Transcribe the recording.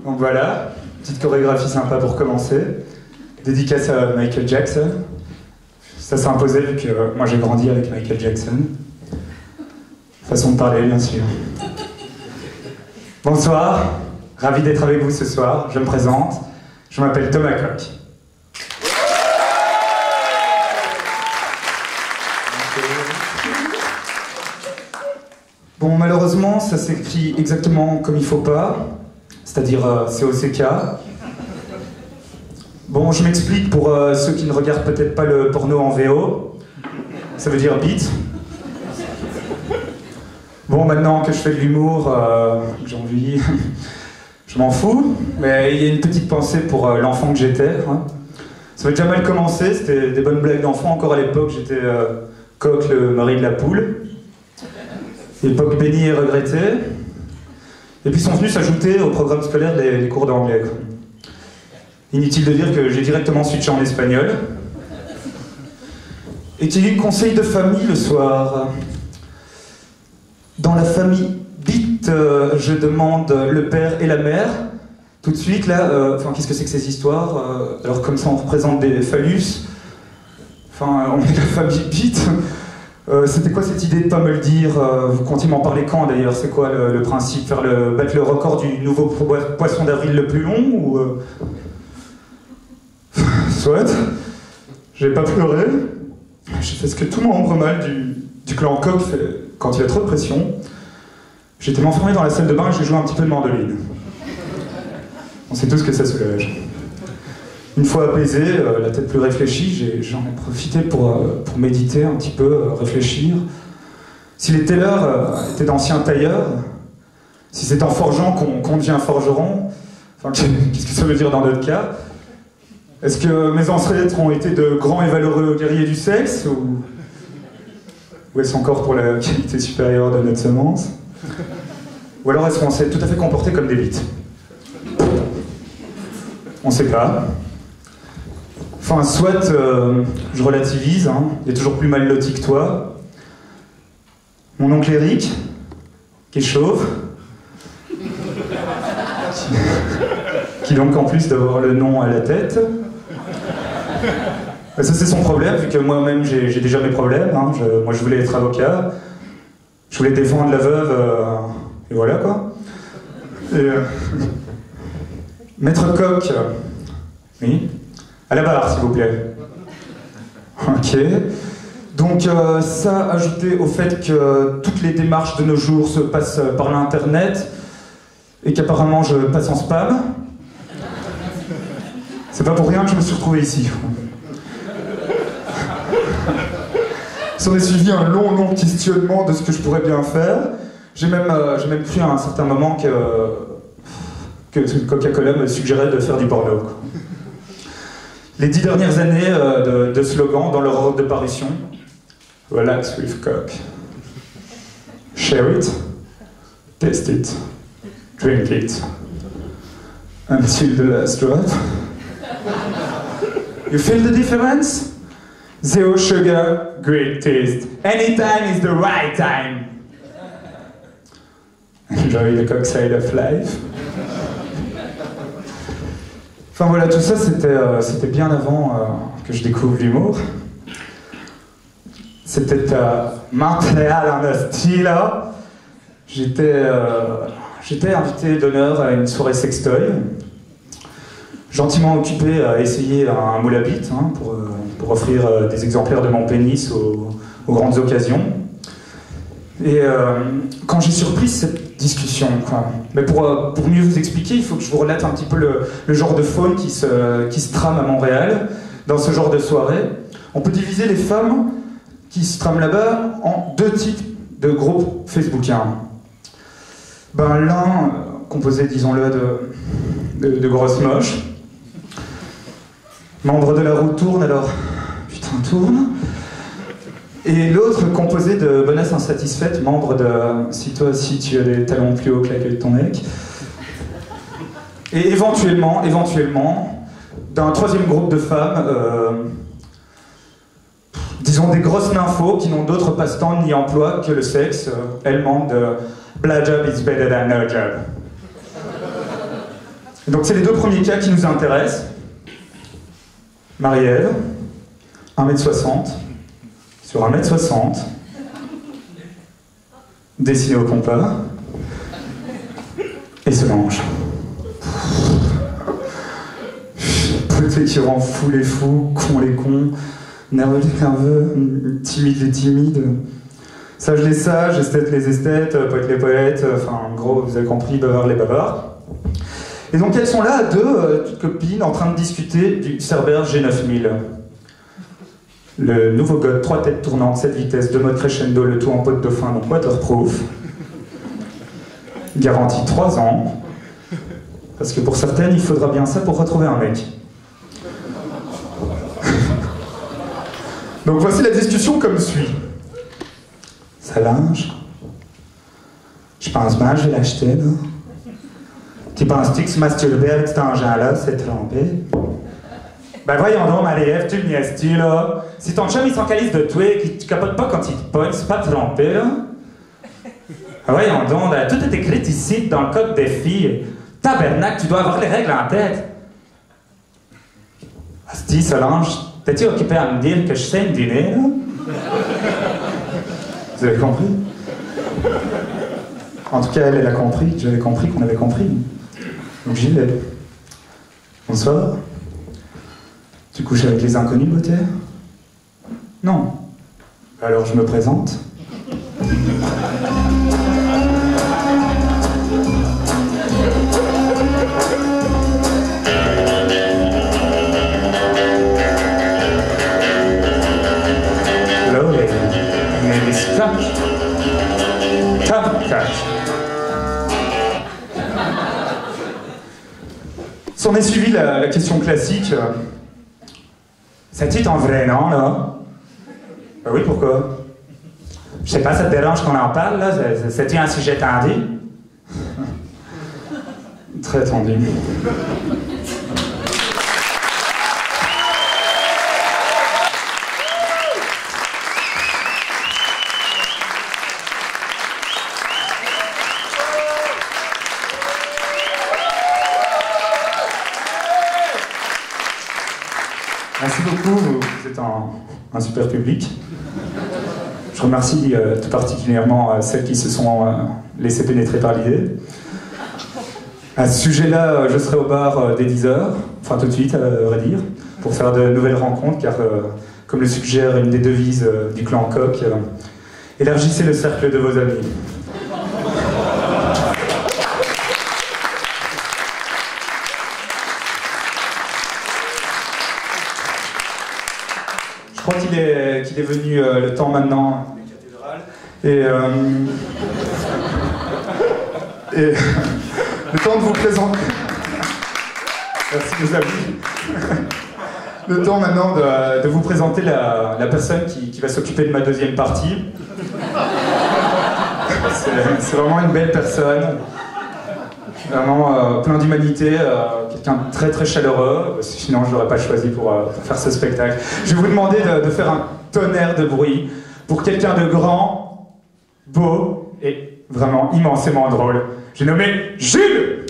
Donc voilà, petite chorégraphie sympa pour commencer. Dédicace à Michael Jackson. Ça s'est imposé vu que moi j'ai grandi avec Michael Jackson. Façon de parler, bien sûr. Bonsoir, ravi d'être avec vous ce soir. Je me présente, je m'appelle Thomas Coq. Bon, malheureusement, ça s'écrit exactement comme il faut pas, c'est-à-dire COCK. Bon, je m'explique pour ceux qui ne regardent peut-être pas le porno en VO. Ça veut dire bite. Bon, maintenant que je fais de l'humour, que j'ai envie, je m'en fous. Mais il y a une petite pensée pour l'enfant que j'étais. Hein. Ça avait déjà mal commencé, c'était des bonnes blagues d'enfant. Encore à l'époque, j'étais Coq, le mari de la poule. Époque bénie et regrettée. Et puis sont venus s'ajouter au programme scolaire les cours d'anglais. Inutile de dire que j'ai directement switché en espagnol. Et qu'il y a eu conseil de famille le soir. Dans la famille dite, je demande le père et la mère. Tout de suite, là, enfin, qu'est-ce que c'est que ces histoires alors, comme ça, on représente des phallus. Enfin, on est la famille bite. C'était quoi cette idée de pas me le dire? Vous comptiez m'en parler quand d'ailleurs? C'est quoi le principe? Battre le record du nouveau poisson d'avril le plus long ou Soit. J'ai pas pleuré. J'ai fait ce que tout membre mâle du clan Coq fait quand il a trop de pression. J'ai été m'enfermer dans la salle de bain et j'ai joué un petit peu de mandoline. On sait tous que ça soulage. Une fois apaisé, la tête plus réfléchie, j'en ai profité pour méditer un petit peu, réfléchir. Si les tailors étaient d'anciens tailleurs, si c'est en forgeant qu'on devient forgeron, enfin, qu'est-ce que ça veut dire dans notre cas? Est-ce que mes ancêtres ont été de grands et valeureux guerriers du sexe, ou est-ce encore pour la qualité supérieure de notre semence? Ou alors est-ce qu'on s'est tout à fait comporté comme des bites? On sait pas. Enfin, soit je relativise, hein, il est toujours plus mal loti que toi. Mon oncle Eric, qui est chauve, qui donc en plus d'avoir le nom à la tête. Ça c'est son problème, vu que moi-même j'ai déjà mes problèmes. Hein. Moi je voulais être avocat, je voulais défendre la veuve, et voilà quoi. Et, Maître Coq, oui. À la barre, s'il vous plaît. Ok. Donc, ça, ajouté au fait que toutes les démarches de nos jours se passent par l'Internet et qu'apparemment je passe en spam. C'est pas pour rien que je me suis retrouvé ici. S'en est suivi un long questionnement de ce que je pourrais bien faire. J'ai même cru à un certain moment que Coca-Cola me suggérait de faire du porno. Quoi. Les 10 dernières années de slogans dans leur ordre de parution. Relax with Coke. Share it. Taste it. Drink it. Until the last drop. You feel the difference? Zero sugar, great taste. Anytime is the right time. Enjoy the Coke side of life. Enfin voilà, tout ça c'était bien avant que je découvre l'humour. C'était à Montréal en Astille. J'étais invité d'honneur à une soirée sextoy. Gentiment occupé à essayer un moule à bite hein, pour offrir des exemplaires de mon pénis aux grandes occasions. Et quand j'ai surpris cette discussion, quoi, mais pour mieux vous expliquer, il faut que je vous relate un petit peu le genre de faune qui se trame à Montréal, dans ce genre de soirée. On peut diviser les femmes qui se trament là-bas en 2 types de groupes facebookiens. Ben, l'un, composé, disons-le, de grosses moches. Membre de la roue tourne, alors, putain, tourne. Et l'autre composé de bonasses insatisfaites, membre de si toi aussi tu as des talons plus hauts que la queue de ton mec. Et éventuellement, d'un 3e groupe de femmes, disons des grosses nymphos qui n'ont d'autre passe-temps ni emploi que le sexe. Elles manquent de blowjob is better than no job. Et donc c'est les deux premiers cas qui nous intéressent. Marie-Ève, 1m60, sur 1m60, dessinée au compas, et Solange. Beauté qui rend fou les fous, con les cons, nerveux les nerveux, timide les timides, sage les sages, esthète les esthètes, poète les poètes, enfin en gros vous avez compris, bavard les bavards. Et donc elles sont là, deux copines, en train de discuter du Cerber G9000. Le nouveau God, 3 têtes tournantes, 7 vitesses, 2 modes crescendo, le tout en peau de dauphin, donc waterproof. Garantie 3 ans. Parce que pour certaines, il faudra bien ça pour retrouver un mec. Donc voici la discussion comme suit. Solange, je pense bien que je vais l'acheter, là. Tu penses-tu que se masturber avec cet engin-là, c'est trompé? Ben voyons donc, Marie-Ève, tu me niaises-tu, là? Si ton chum, il s'en calisse de toi et qu'il te capote pas quand il te pogne, c'est pas trompé, là? Ben voyons donc, là, tout est écrit ici, dans le code des filles. Tabernacle, tu dois avoir les règles en tête. Asti, Solange, t'es-tu occupé à me dire que je sais me dîner, là? Vous avez compris? En tout cas, elle a compris, j'avais compris qu'on avait compris. Donc j'y vais. Bonsoir. Tu couches avec les inconnus, beauté? Non. Alors je me présente. Hello, lady. My name is Cash. Tom Cash. S'en est suivi la question classique. C'est-tu ton vrai nom, là? Ben oui, pourquoi? Je sais pas, ça te dérange qu'on en parle, là? C'est-tu un sujet tendu? Très tendu. Merci beaucoup, vous êtes un super public. Je remercie tout particulièrement celles qui se sont laissées pénétrer par l'idée. À ce sujet-là, je serai au bar dès 10h, enfin tout de suite, à vrai dire, pour faire de nouvelles rencontres, car comme le suggère une des devises du clan Coq, élargissez le cercle de vos amis. Je crois qu'il est venu le temps maintenant des cathédrales. Et le temps de vous présenter. Merci mes amis. Le temps maintenant de vous présenter la personne qui va s'occuper de ma deuxième partie. C'est vraiment une belle personne. Vraiment plein d'humanité, quelqu'un de très très chaleureux, sinon je ne l'aurais pas choisi pour faire ce spectacle. Je vais vous demander de faire un tonnerre de bruit pour quelqu'un de grand, beau et vraiment immensément drôle. J'ai nommé Jules!